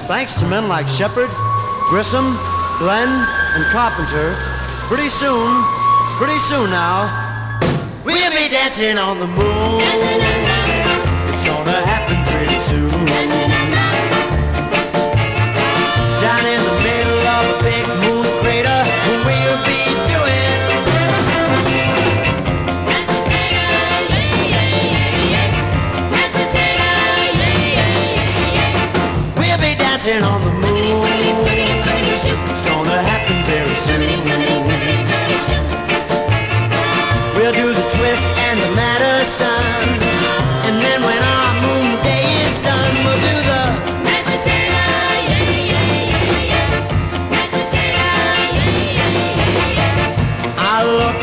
Thanks to men like Shepard, Grissom, Glenn, and Carpenter, pretty soon now, we'll be dancing on the moon. It's gonna happen pretty soon. Down in the middle of a big moon crater, we'll be doing we'll be dancing on the moon. It's gonna happen very soon. We'll do the twist and the Madison, and then when our moon day is done, we'll do the mashed potato, mashed potato, I look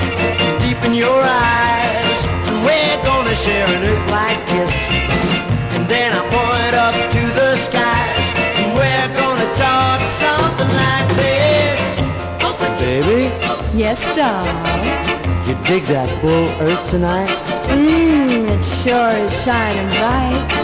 deep in your eyes, and we're gonna share an earth-like kiss, and then I point up to the skies, and we're gonna talk something like this. Baby? Yes, doll. You dig that full earth tonight? It sure is shining bright.